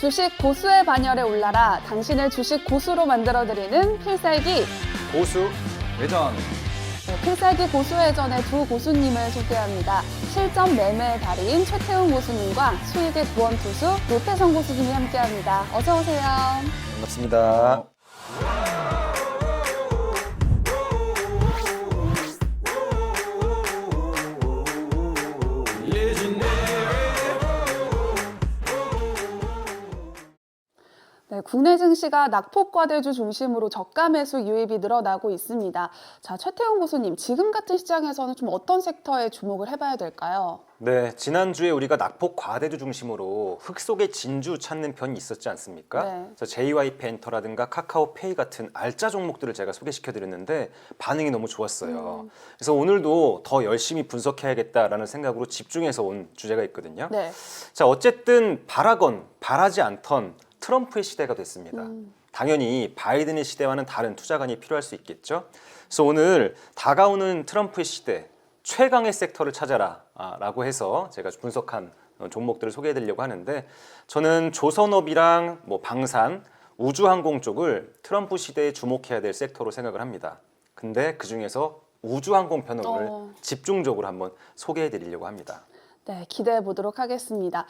주식 고수의 반열에 올라라 당신을 주식 고수로 만들어드리는 필살기 고수 회전. 필살기 고수회전의 두 고수님을 소개합니다. 실전 매매의 달인 최태훈 고수님과 수익의 구원투수 노태성 고수님이 함께합니다. 어서 오세요. 반갑습니다. 네, 국내 증시가 낙폭과대주 중심으로 저가 매수 유입이 늘어나고 있습니다. 자, 최태훈 고수님, 지금 같은 시장에서는 좀 어떤 섹터에 주목을 해봐야 될까요? 네, 지난주에 우리가 낙폭 과대주 중심으로 흙 속의 진주 찾는 편이 있었지 않습니까? 네. 그래서 JYP엔터라든가 카카오페이 같은 알짜 종목들을 제가 소개시켜드렸는데 반응이 너무 좋았어요. 그래서 오늘도 더 열심히 분석해야겠다라는 생각으로 집중해서 온 주제가 있거든요. 네. 자, 어쨌든 바라건 바라지 않던 트럼프의 시대가 됐습니다. 당연히 바이든의 시대와는 다른 투자관이 필요할 수 있겠죠. 그래서 오늘 다가오는 트럼프의 시대 최강의 섹터를 찾아라 라고 해서 제가 분석한 종목들을 소개해 드리려고 하는데, 저는 조선업이랑 방산, 우주항공 쪽을 트럼프 시대에 주목해야 될 섹터로 생각을 합니다. 근데 그 중에서 우주항공 편을 오늘 집중적으로 한번 소개해 드리려고 합니다. 네, 기대해 보도록 하겠습니다.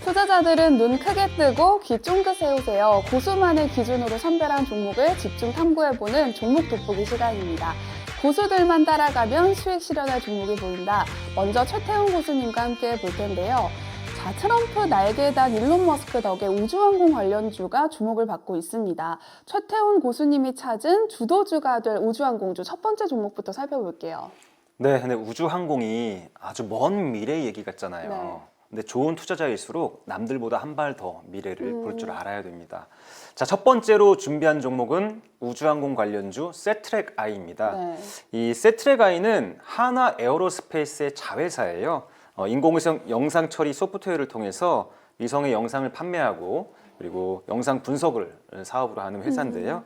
투자자들은 눈 크게 뜨고 귀 쫑긋 세우세요. 고수만의 기준으로 선별한 종목을 집중 탐구해보는 종목 돋보기 시간입니다. 고수들만 따라가면 수익 실현할 종목이 보인다. 먼저 최태훈 고수님과 함께 볼 텐데요. 자, 트럼프 날개에 단 일론 머스크 덕에 우주항공 관련주가 주목을 받고 있습니다. 최태훈 고수님이 찾은 주도주가 될 우주항공주 첫 번째 종목부터 살펴볼게요. 네, 근데 우주항공이 아주 먼 미래 얘기 같잖아요. 네. 근데 좋은 투자자일수록 남들보다 한 발 더 미래를 볼 줄 알아야 됩니다. 자, 첫 번째로 준비한 종목은 우주항공 관련주 세트랙 아이입니다. 네. 이 세트랙 아이는 하나 에어로스페이스의 자회사예요. 인공위성 영상 처리 소프트웨어를 통해서 위성의 영상을 판매하고 그리고 영상 분석을 사업으로 하는 회사인데요.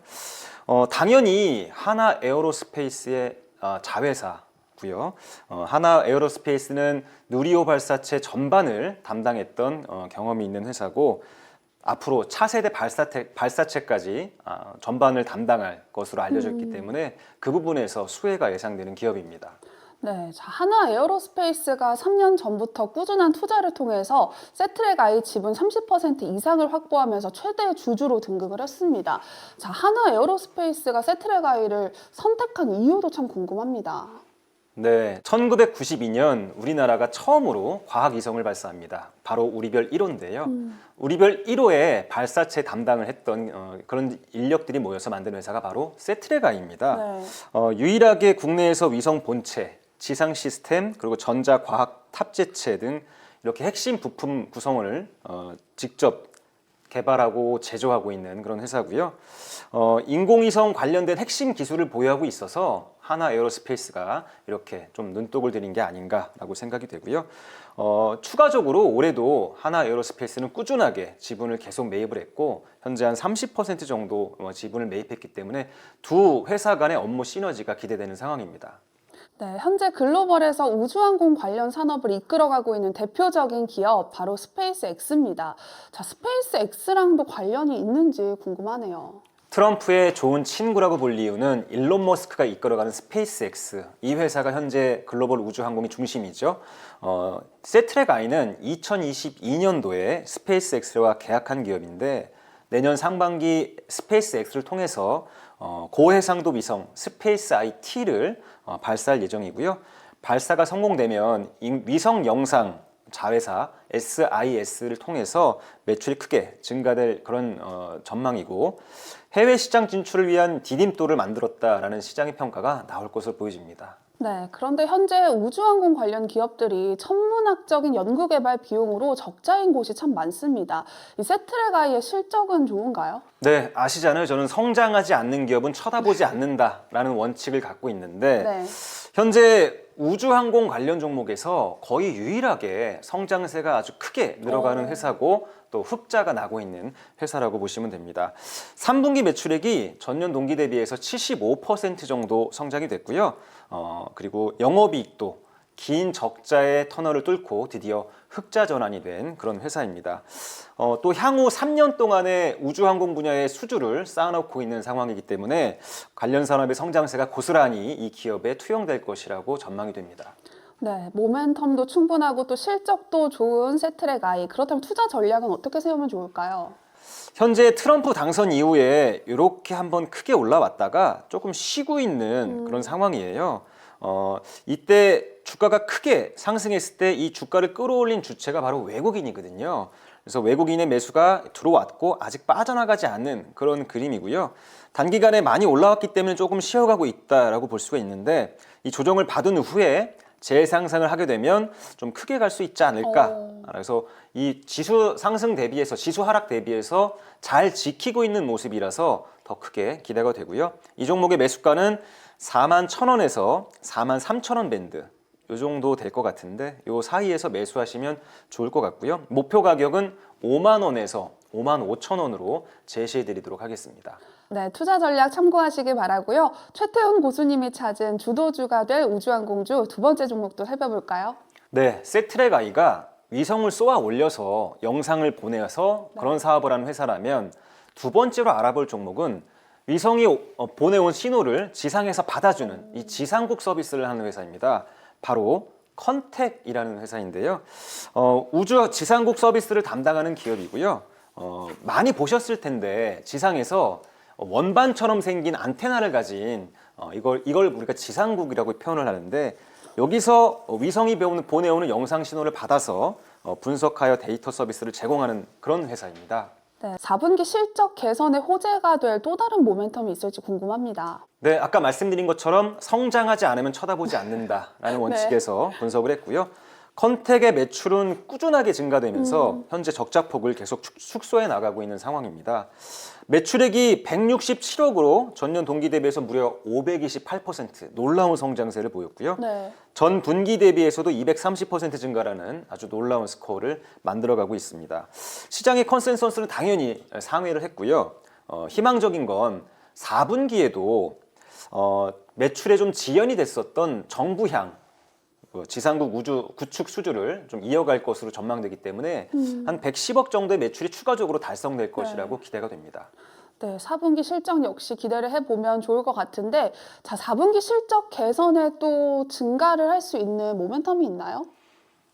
당연히 하나 에어로스페이스의 자회사고요. 하나 에어로스페이스는 누리호 발사체 전반을 담당했던 경험이 있는 회사고, 앞으로 차세대 발사체까지 전반을 담당할 것으로 알려져 있기 때문에 그 부분에서 수혜가 예상되는 기업입니다. 네, 자, 하나 에어로스페이스가 3년 전부터 꾸준한 투자를 통해서 세트랙 아이 지분 30% 이상을 확보하면서 최대 주주로 등극을 했습니다. 자, 하나 에어로스페이스가 세트랙 아이를 선택한 이유도 참 궁금합니다. 네, 1992년 우리나라가 처음으로 과학위성을 발사합니다. 바로 우리별 1호인데요. 우리별 1호의 발사체 담당을 했던 그런 인력들이 모여서 만든 회사가 바로 세트랙아이입니다. 네. 유일하게 국내에서 위성 본체, 지상 시스템, 그리고 전자과학 탑재체 등 이렇게 핵심 부품 구성원을 직접 개발하고 제조하고 있는 그런 회사고요. 인공위성 관련된 핵심 기술을 보유하고 있어서 하나 에어로스페이스가 이렇게 좀 눈독을 들인 게 아닌가라고 생각이 되고요. 추가적으로 올해도 하나 에어로스페이스는 꾸준하게 지분을 계속 매입을 했고 현재 한 30% 정도 지분을 매입했기 때문에 두 회사 간의 업무 시너지가 기대되는 상황입니다. 네, 현재 글로벌에서 우주항공 관련 산업을 이끌어가고 있는 대표적인 기업 바로 스페이스X입니다. 자, 스페이스X랑도 관련이 있는지 궁금하네요. 트럼프의 좋은 친구라고 볼 이유는 일론 머스크가 이끌어가는 스페이스X, 이 회사가 현재 글로벌 우주항공의 중심이죠. 세트랙 아이는 2022년도에 스페이스X와 계약한 기업인데 내년 상반기 스페이스X를 통해서 고해상도 위성 스페이스 IT를 발사할 예정이고요. 발사가 성공되면 위성 영상 자회사 SIS를 통해서 매출이 크게 증가될 그런 전망이고, 해외 시장 진출을 위한 디딤돌을 만들었다라는 시장의 평가가 나올 것으로 보여집니다. 네, 그런데 현재 우주항공 관련 기업들이 천문학적인 연구개발 비용으로 적자인 곳이 참 많습니다. 이 세트랙 아이의 실적은 좋은가요? 네, 아시잖아요. 저는 성장하지 않는 기업은 쳐다보지 않는다라는 원칙을 갖고 있는데 네. 현재 우주항공 관련 종목에서 거의 유일하게 성장세가 아주 크게 늘어가는 회사고 또 흑자가 나고 있는 회사라고 보시면 됩니다. 3분기 매출액이 전년 동기 대비해서 75% 정도 성장이 됐고요. 그리고 영업이익도 긴 적자의 터널을 뚫고 드디어 흑자 전환이 된 그런 회사입니다. 또 향후 3년 동안의 우주항공 분야의 수주를 쌓아놓고 있는 상황이기 때문에 관련 산업의 성장세가 고스란히 이 기업에 투영될 것이라고 전망이 됩니다. 네, 모멘텀도 충분하고 또 실적도 좋은 세트랙 아이. 그렇다면 투자 전략은 어떻게 세우면 좋을까요? 현재 트럼프 당선 이후에 이렇게 한번 크게 올라왔다가 조금 쉬고 있는 그런 상황이에요. 이때 주가가 크게 상승했을 때 이 주가를 끌어올린 주체가 바로 외국인이거든요. 그래서 외국인의 매수가 들어왔고 아직 빠져나가지 않는 그런 그림이고요. 단기간에 많이 올라왔기 때문에 조금 쉬어가고 있다라고 볼 수가 있는데 이 조정을 받은 후에 재상승을 하게 되면 좀 크게 갈 수 있지 않을까. 그래서 이 지수 상승 대비해서 지수 하락 대비해서 잘 지키고 있는 모습이라서 더 크게 기대가 되고요. 이 종목의 매수가는 41,000원에서 43,000원 밴드 이 정도 될 것 같은데 이 사이에서 매수하시면 좋을 것 같고요. 목표 가격은 5만 원에서 5만 5천 원으로 제시해 드리도록 하겠습니다. 네, 투자 전략 참고하시기 바라고요. 최태훈 고수님이 찾은 주도주가 될 우주항공주 두 번째 종목도 살펴볼까요? 네, 세트랙 아이가 위성을 쏘아 올려서 영상을 보내서 그런 사업을 하는 회사라면 두 번째로 알아볼 종목은 위성이 보내온 신호를 지상에서 받아주는 이 지상국 서비스를 하는 회사입니다. 바로 컨택이라는 회사인데요. 우주 지상국 서비스를 담당하는 기업이고요. 많이 보셨을 텐데 지상에서 원반처럼 생긴 안테나를 가진 이걸 우리가 지상국이라고 표현을 하는데 여기서 위성이 보내오는 영상 신호를 받아서 분석하여 데이터 서비스를 제공하는 그런 회사입니다. 네, 4분기 실적 개선에 호재가 될 또 다른 모멘텀이 있을지 궁금합니다. 네, 아까 말씀드린 것처럼 성장하지 않으면 쳐다보지 않는다라는 원칙에서 분석을 했고요. 컨택의 매출은 꾸준하게 증가되면서 현재 적자폭을 계속 축소해 나가고 있는 상황입니다. 매출액이 167억으로 전년 동기 대비해서 무려 528% 놀라운 성장세를 보였고요. 네. 전 분기 대비해서도 230% 증가라는 아주 놀라운 스코어를 만들어가고 있습니다. 시장의 컨센서스는 당연히 상회를 했고요. 희망적인 건 4분기에도 매출에 좀 지연이 됐었던 정부향 지상국 우주 구축 수주를 좀 이어갈 것으로 전망되기 때문에 한 110억 정도의 매출이 추가적으로 달성될 것이라고 기대가 됩니다. 네, 4분기 실적 역시 기대를 해보면 좋을 것 같은데, 자, 4분기 실적 개선에 또 증가를 할 수 있는 모멘텀이 있나요?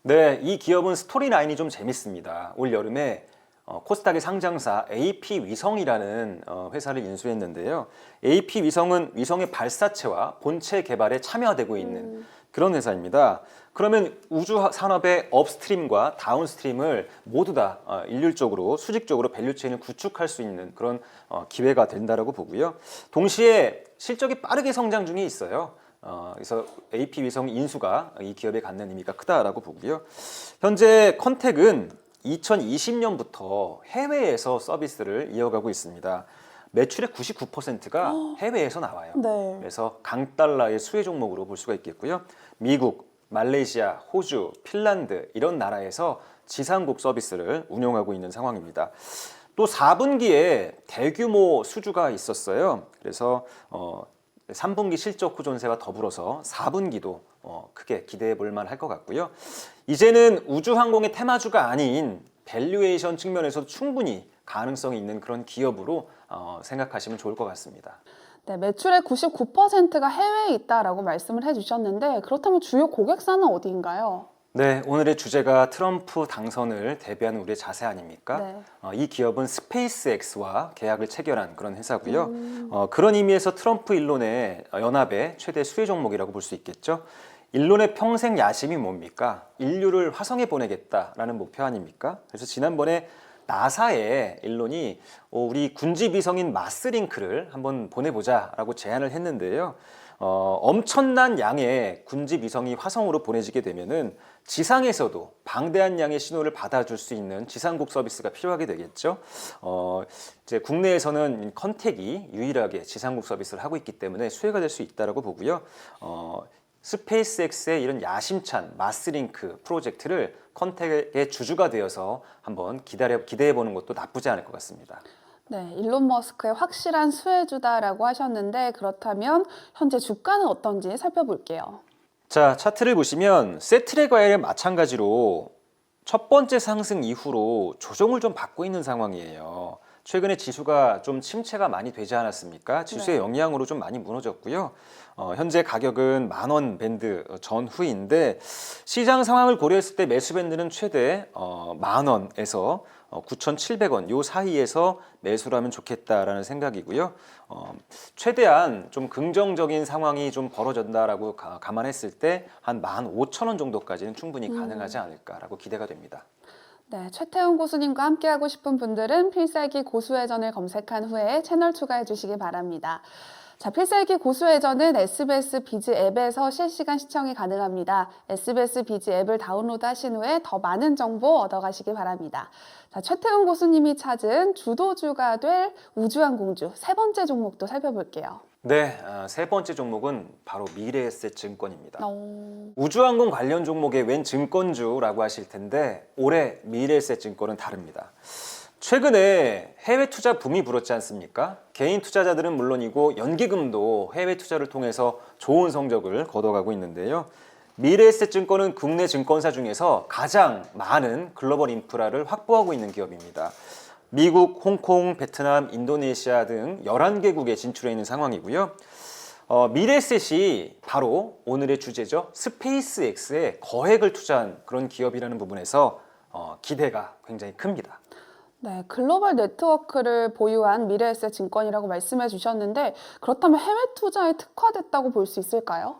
네, 이 기업은 스토리라인이 좀 재밌습니다. 올 여름에 코스닥의 상장사 AP위성이라는 회사를 인수했는데요. AP위성은 위성의 발사체와 본체 개발에 참여되고 있는 그런 회사입니다. 그러면 우주 산업의 업스트림과 다운스트림을 모두 다 일률적으로 수직적으로 밸류체인을 구축할 수 있는 그런 기회가 된다라고 보고요. 동시에 실적이 빠르게 성장 중에 있어요. 그래서 AP위성 인수가 이 기업에 갖는 의미가 크다라고 보고요. 현재 컨택은 2020년부터 해외에서 서비스를 이어가고 있습니다. 매출의 99%가 해외에서 나와요. 네. 그래서 강달러의 수혜 종목으로 볼 수가 있겠고요. 미국, 말레이시아, 호주, 핀란드 이런 나라에서 지상국 서비스를 운영하고 있는 상황입니다. 또 4분기에 대규모 수주가 있었어요. 그래서 3분기 실적 호전세와 더불어서 4분기도 크게 기대해 볼 만할 것 같고요. 이제는 우주항공의 테마주가 아닌 밸류에이션 측면에서도 충분히 가능성이 있는 그런 기업으로 생각하시면 좋을 것 같습니다. 네, 매출의 99%가 해외에 있다라고 말씀을 해주셨는데, 그렇다면 주요 고객사는 어디인가요? 네, 오늘의 주제가 트럼프 당선을 대비하는 우리의 자세 아닙니까? 네. 이 기업은 스페이스X와 계약을 체결한 그런 회사고요. 그런 의미에서 트럼프 일론의 연합의 최대 수혜 종목이라고 볼 수 있겠죠. 일론의 평생 야심이 뭡니까? 인류를 화성에 보내겠다라는 목표 아닙니까? 그래서 지난번에 나사에 일론이 우리 군집 위성인 마스링크를 한번 보내보자라고 제안을 했는데요. 엄청난 양의 군집 위성이 화성으로 보내지게 되면은 지상에서도 방대한 양의 신호를 받아줄 수 있는 지상국 서비스가 필요하게 되겠죠. 이제 국내에서는 컨택이 유일하게 지상국 서비스를 하고 있기 때문에 수혜가 될 수 있다라고 보고요. 스페이스X의 이런 야심찬 마스링크 프로젝트를 컨택의 주주가 되어서 한번 기대해 보는 것도 나쁘지 않을 것 같습니다. 네, 일론 머스크의 확실한 수혜주다라고 하셨는데 그렇다면 현재 주가는 어떤지 살펴볼게요. 자, 차트를 보시면 세트랙과의 마찬가지로 첫 번째 상승 이후로 조정을 좀 받고 있는 상황이에요. 최근에 지수가 좀 침체가 많이 되지 않았습니까? 지수의 네. 영향으로 좀 많이 무너졌고요. 현재 가격은 10,000원 밴드 전후인데 시장 상황을 고려했을 때 매수 밴드는 최대 10,000원에서 9,700원 요 사이에서 매수를 하면 좋겠다라는 생각이고요. 최대한 좀 긍정적인 상황이 좀 벌어진다라고 감안했을 때 한 15,000원 정도까지는 충분히 가능하지 않을까라고 기대가 됩니다. 네, 최태훈 고수님과 함께하고 싶은 분들은 필살기 고수회전을 검색한 후에 채널 추가해 주시기 바랍니다. 자, 필살기 고수회전은 SBS 비즈 앱에서 실시간 시청이 가능합니다. SBS 비즈 앱을 다운로드 하신 후에 더 많은 정보 얻어가시기 바랍니다. 자, 최태훈 고수님이 찾은 주도주가 될 우주항공주 세 번째 종목도 살펴볼게요. 네, 세 번째 종목은 바로 미래에셋증권입니다. 오, 우주항공 관련 종목의 웬 증권주라고 하실 텐데 올해 미래에셋증권은 다릅니다. 최근에 해외 투자 붐이 불었지 않습니까? 개인 투자자들은 물론이고 연기금도 해외 투자를 통해서 좋은 성적을 거둬가고 있는데요. 미래에셋증권은 국내 증권사 중에서 가장 많은 글로벌 인프라를 확보하고 있는 기업입니다. 미국, 홍콩, 베트남, 인도네시아 등 11개국에 진출해 있는 상황이고요. 미래에셋이 바로 오늘의 주제죠. 스페이스X에 거액을 투자한 그런 기업이라는 부분에서 기대가 굉장히 큽니다. 네, 글로벌 네트워크를 보유한 미래에셋 증권이라고 말씀해 주셨는데 그렇다면 해외 투자에 특화됐다고 볼 수 있을까요?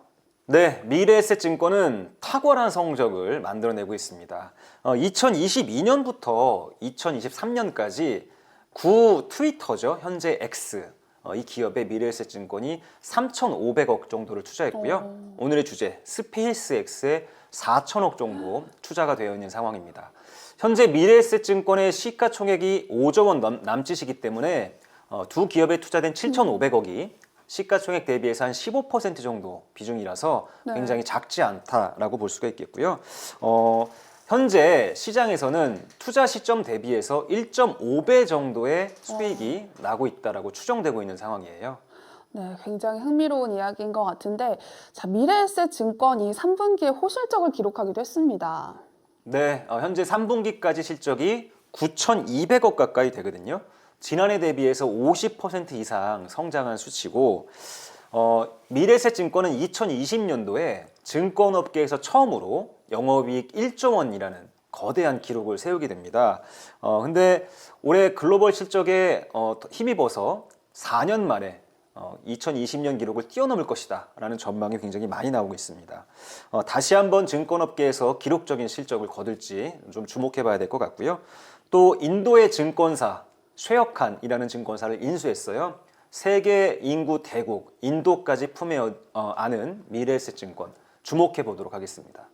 네, 미래에셋증권은 탁월한 성적을 만들어내고 있습니다. 2022년부터 2023년까지 구 트위터죠. 현재 X. 이 기업에 미래에셋증권이 3,500억 정도를 투자했고요. 오늘의 주제 스페이스X에 4천억 정도 투자가 되어 있는 상황입니다. 현재 미래에셋증권의 시가총액이 5조 원 남짓이기 때문에 두 기업에 투자된 7,500억이 시가총액 대비해서 한 15% 정도 비중이라서 네. 굉장히 작지 않다라고 볼 수가 있겠고요. 현재 시장에서는 투자 시점 대비해서 1.5배 정도의 수익이 나고 있다라고 추정되고 있는 상황이에요. 네, 굉장히 흥미로운 이야기인 것 같은데 자, 미래에셋 증권이 3분기에 호실적을 기록하기도 했습니다. 네, 현재 3분기까지 실적이 9,200억 가까이 되거든요. 지난해 대비해서 50% 이상 성장한 수치고 미래에셋증권은 2020년도에 증권업계에서 처음으로 영업이익 1조 원이라는 거대한 기록을 세우게 됩니다. 근데 올해 글로벌 실적에 힘입어서 4년 만에 2020년 기록을 뛰어넘을 것이다 라는 전망이 굉장히 많이 나오고 있습니다. 다시 한번 증권업계에서 기록적인 실적을 거둘지 좀 주목해 봐야 될 것 같고요. 또 인도의 증권사 쉐어칸이라는 증권사를 인수했어요. 세계 인구 대국 인도까지 품에 안은 미래에셋증권 주목해 보도록 하겠습니다.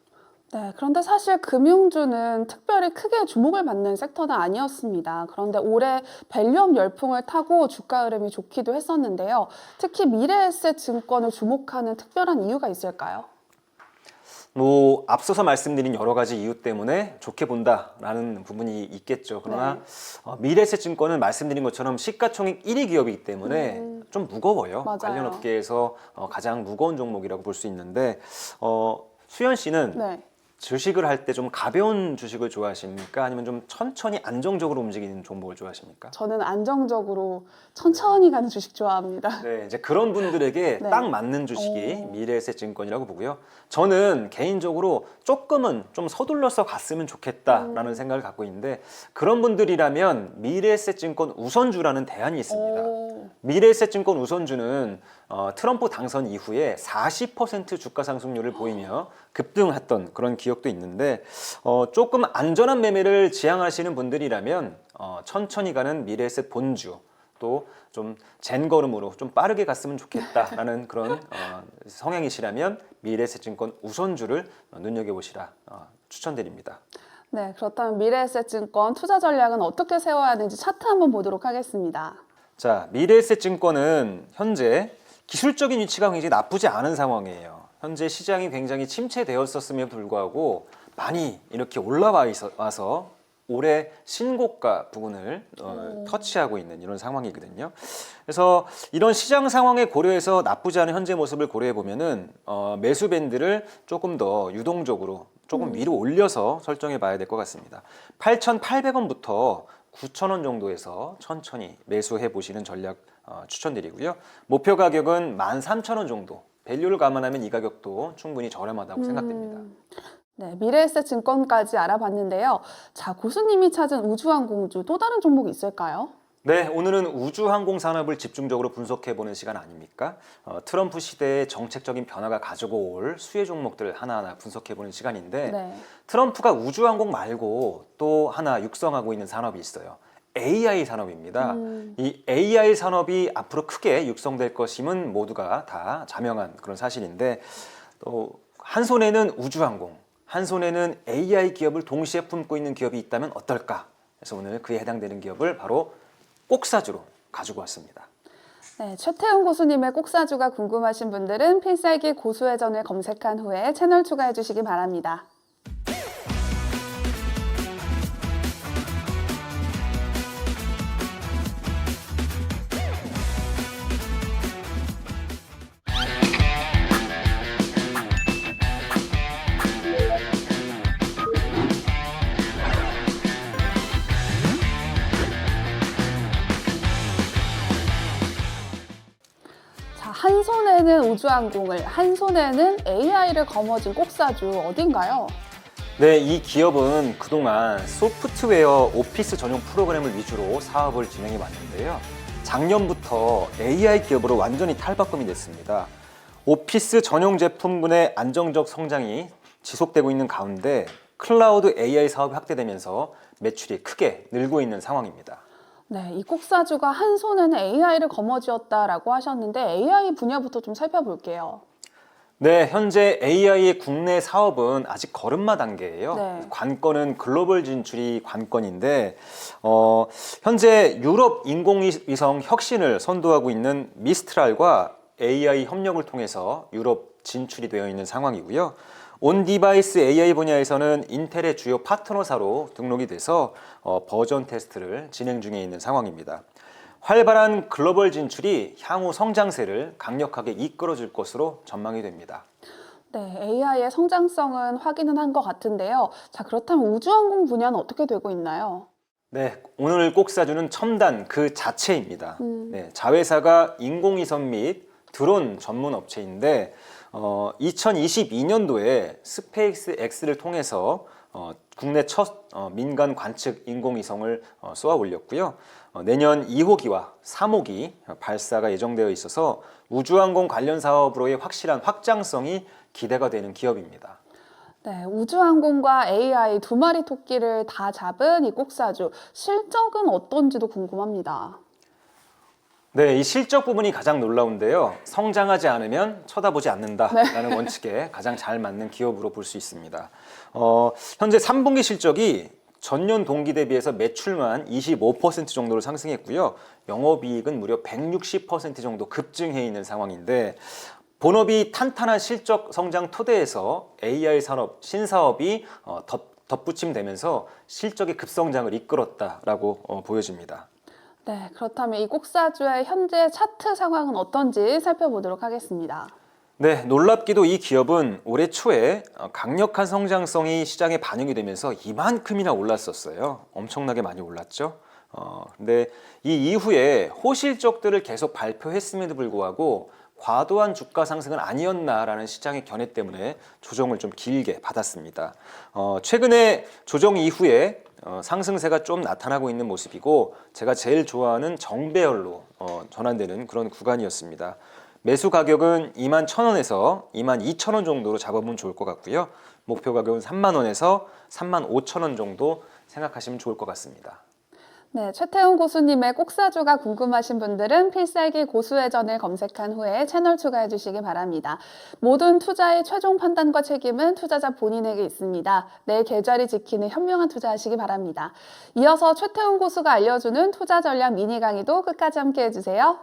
네, 그런데 사실 금융주는 특별히 크게 주목을 받는 섹터는 아니었습니다. 그런데 올해 밸류업 열풍을 타고 주가 흐름이 좋기도 했었는데요. 특히 미래에셋 증권을 주목하는 특별한 이유가 있을까요? 앞서서 말씀드린 여러 가지 이유 때문에 좋게 본다라는 부분이 있겠죠. 그러나 미래에셋증권은 말씀드린 것처럼 시가총액 1위 기업이기 때문에 좀 무거워요. 맞아요. 관련 업계에서 가장 무거운 종목이라고 볼 수 있는데 수연 씨는 네. 주식을 할 때 좀 가벼운 주식을 좋아하십니까? 아니면 좀 천천히 안정적으로 움직이는 종목을 좋아하십니까? 저는 안정적으로 천천히 가는 주식 좋아합니다. 네, 이제 그런 분들에게 네. 딱 맞는 주식이 미래에셋증권이라고 보고요. 저는 개인적으로 조금은 좀 서둘러서 갔으면 좋겠다라는 생각을 갖고 있는데 그런 분들이라면 미래에셋증권 우선주라는 대안이 있습니다. 오, 미래에셋증권 우선주는 트럼프 당선 이후에 40% 주가 상승률을 보이며 급등했던 그런 기억도 있는데 조금 안전한 매매를 지향하시는 분들이라면 천천히 가는 미래에셋 본주 또 좀 젠걸음으로 좀 빠르게 갔으면 좋겠다라는 그런 성향이시라면 미래에셋증권 우선주를 눈여겨보시라 추천드립니다. 네, 그렇다면 미래에셋 증권 투자 전략은 어떻게 세워야 하는지 차트 한번 보도록 하겠습니다. 자, 미래에셋증권은 현재 기술적인 위치가 굉장히 나쁘지 않은 상황이에요. 현재 시장이 굉장히 침체되었었음에도 불구하고 많이 이렇게 올라와 와서 올해 신고가 부근을 터치하고 있는 이런 상황이거든요. 그래서 이런 시장 상황에 고려해서 나쁘지 않은 현재 모습을 고려해 보면은 매수 밴드를 조금 더 유동적으로 조금 위로 올려서 설정해 봐야 될 것 같습니다. 8,800원부터 9,000원 정도에서 천천히 매수해 보시는 전략 추천드리고요. 목표 가격은 13,000원 정도. 밸류를 감안하면 이 가격도 충분히 저렴하다고 생각됩니다. 네, 미래에셋 증권까지 알아봤는데요. 자, 고수님이 찾은 우주항공주 또 다른 종목이 있을까요? 네, 오늘은 우주항공 산업을 집중적으로 분석해보는 시간 아닙니까? 트럼프 시대의 정책적인 변화가 가지고 올 수혜 종목들을 하나하나 분석해보는 시간인데 네. 트럼프가 우주항공 말고 또 하나 육성하고 있는 산업이 있어요. AI 산업입니다. 이 AI 산업이 앞으로 크게 육성될 것임은 모두가 다 자명한 그런 사실인데 또 한 손에는 우주항공, 한 손에는 AI 기업을 동시에 품고 있는 기업이 있다면 어떨까? 그래서 오늘 그에 해당되는 기업을 바로 꼭사주로 가지고 왔습니다. 네, 최태훈 고수님의 꼭사주가 궁금하신 분들은 필살기 고수회전을 검색한 후에 채널 추가해 주시기 바랍니다. 한 손에는 우주항공을, 한 손에는 AI를 거머쥔 꼭사주 어딘가요? 네, 이 기업은 그동안 소프트웨어 오피스 전용 프로그램을 위주로 사업을 진행해 왔는데요. 작년부터 AI 기업으로 완전히 탈바꿈이 됐습니다. 오피스 전용 제품군의 안정적 성장이 지속되고 있는 가운데 클라우드 AI 사업이 확대되면서 매출이 크게 늘고 있는 상황입니다. 네, 이 꼭사주가 한 손에는 AI를 거머쥐었다라고 하셨는데 AI 분야부터 좀 살펴볼게요. 네, 현재 AI의 국내 사업은 아직 걸음마 단계예요. 네. 관건은 글로벌 진출이 관건인데 현재 유럽 인공위성 혁신을 선도하고 있는 미스트랄과 AI 협력을 통해서 유럽 진출이 되어 있는 상황이고요. 온디바이스 AI 분야에서는 인텔의 주요 파트너사로 등록이 돼서 버전 테스트를 진행 중에 있는 상황입니다. 활발한 글로벌 진출이 향후 성장세를 강력하게 이끌어줄 것으로 전망이 됩니다. 네, AI의 성장성은 확인은 한 것 같은데요. 자, 그렇다면 우주항공 분야는 어떻게 되고 있나요? 네, 오늘 꼭사주는 첨단 그 자체입니다. 네, 자회사가 인공위성 및 드론 전문 업체인데 2022년도에 스페이스 X를 통해서 국내 첫 민간 관측 인공위성을 쏘아 올렸고요. 내년 2호기와 3호기 발사가 예정되어 있어서 우주항공 관련 사업으로의 확실한 확장성이 기대가 되는 기업입니다. 네, 우주항공과 AI 두 마리 토끼를 다 잡은 이 꼭사주, 실적은 어떤지도 궁금합니다. 네, 이 실적 부분이 가장 놀라운데요. 성장하지 않으면 쳐다보지 않는다라는 원칙에 가장 잘 맞는 기업으로 볼 수 있습니다. 현재 3분기 실적이 전년 동기 대비해서 매출만 25% 정도로 상승했고요. 영업이익은 무려 160% 정도 급증해 있는 상황인데 본업이 탄탄한 실적 성장 토대에서 AI 산업, 신사업이 덧붙임되면서 실적의 급성장을 이끌었다라고 보여집니다. 네, 그렇다면 이 꼭사주의 현재 차트 상황은 어떤지 살펴보도록 하겠습니다. 네, 놀랍게도 이 기업은 올해 초에 강력한 성장성이 시장에 반영이 되면서 이만큼이나 올랐었어요. 엄청나게 많이 올랐죠. 근데 이 이후에 호실적들을 계속 발표했음에도 불구하고 과도한 주가 상승은 아니었나라는 시장의 견해 때문에 조정을 좀 길게 받았습니다. 최근에 조정 이후에 상승세가 좀 나타나고 있는 모습이고 제가 제일 좋아하는 정배열로 전환되는 그런 구간이었습니다. 매수 가격은 21,000원에서 22,000원 정도로 잡아보면 좋을 것 같고요. 목표 가격은 30,000원에서 35,000원 정도 생각하시면 좋을 것 같습니다. 네, 최태훈 고수님의 꼭사주가 궁금하신 분들은 필살기 고수회전을 검색한 후에 채널 추가해 주시기 바랍니다. 모든 투자의 최종 판단과 책임은 투자자 본인에게 있습니다. 내 계좌를 지키는 현명한 투자하시기 바랍니다. 이어서 최태훈 고수가 알려주는 투자 전략 미니 강의도 끝까지 함께 해주세요.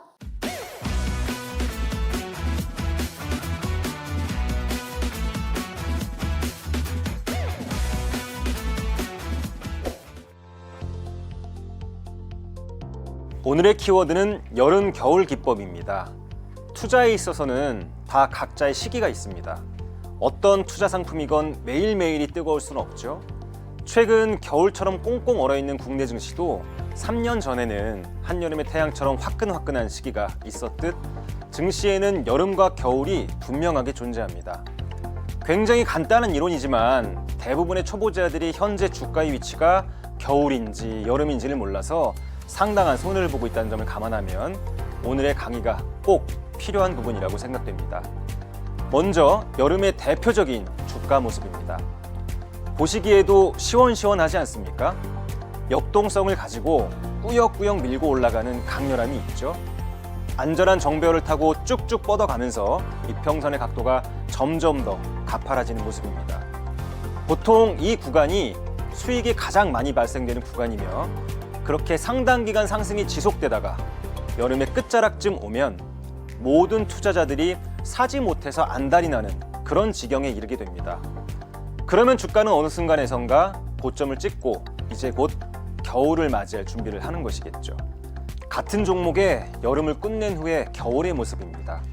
오늘의 키워드는 여름, 겨울 기법입니다. 투자에 있어서는 다 각자의 시기가 있습니다. 어떤 투자 상품이건 매일매일이 뜨거울 수는 없죠. 최근 겨울처럼 꽁꽁 얼어있는 국내 증시도 3년 전에는 한여름의 태양처럼 화끈화끈한 시기가 있었듯 증시에는 여름과 겨울이 분명하게 존재합니다. 굉장히 간단한 이론이지만 대부분의 초보자들이 현재 주가의 위치가 겨울인지 여름인지를 몰라서 상당한 손해를 보고 있다는 점을 감안하면 오늘의 강의가 꼭 필요한 부분이라고 생각됩니다. 먼저 여름의 대표적인 주가 모습입니다. 보시기에도 시원시원하지 않습니까? 역동성을 가지고 꾸역꾸역 밀고 올라가는 강렬함이 있죠. 안전한 정배열을 타고 쭉쭉 뻗어가면서 이평선의 각도가 점점 더 가파라지는 모습입니다. 보통 이 구간이 수익이 가장 많이 발생되는 구간이며 그렇게 상당 기간 상승이 지속되다가 여름의 끝자락쯤 오면 모든 투자자들이 사지 못해서 안달이 나는 그런 지경에 이르게 됩니다. 그러면 주가는 어느 순간에선가 고점을 찍고 이제 곧 겨울을 맞이할 준비를 하는 것이겠죠. 같은 종목의 여름을 끝낸 후에 겨울의 모습입니다.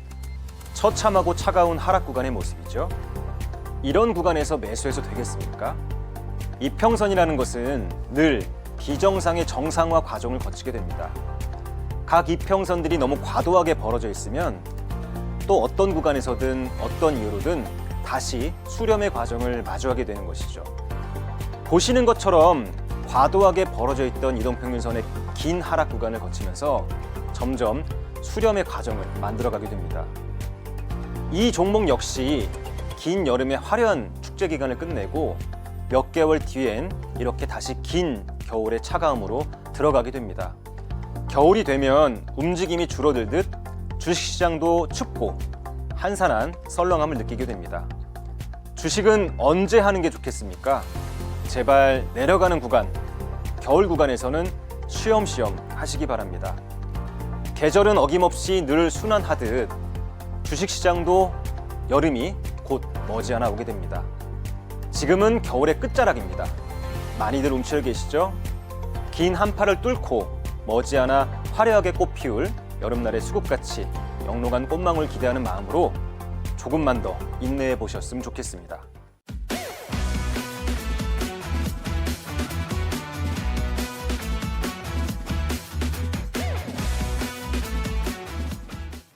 처참하고 차가운 하락 구간의 모습이죠. 이런 구간에서 매수해서 되겠습니까? 이평선이라는 것은 늘 비정상의 정상화 과정을 거치게 됩니다. 각 이평선들이 너무 과도하게 벌어져 있으면 또 어떤 구간에서든 어떤 이유로든 다시 수렴의 과정을 마주하게 되는 것이죠. 보시는 것처럼 과도하게 벌어져 있던 이동평균선의 긴 하락 구간을 거치면서 점점 수렴의 과정을 만들어가게 됩니다. 이 종목 역시 긴 여름의 화려한 축제 기간을 끝내고 몇 개월 뒤엔 이렇게 다시 긴 겨울의 차가움으로 들어가게 됩니다. 겨울이 되면 움직임이 줄어들듯 주식시장도 춥고 한산한 썰렁함을 느끼게 됩니다. 주식은 언제 하는 게 좋겠습니까? 제발 내려가는 구간, 겨울 구간에서는 쉬엄쉬엄 하시기 바랍니다. 계절은 어김없이 늘 순환하듯 주식시장도 여름이 곧 머지않아 오게 됩니다. 지금은 겨울의 끝자락입니다. 많이들 움츠려 계시죠? 긴 한파를 뚫고 머지않아 화려하게 꽃피울 여름날의 수국같이 영롱한 꽃망울 기대하는 마음으로 조금만 더 인내해 보셨으면 좋겠습니다.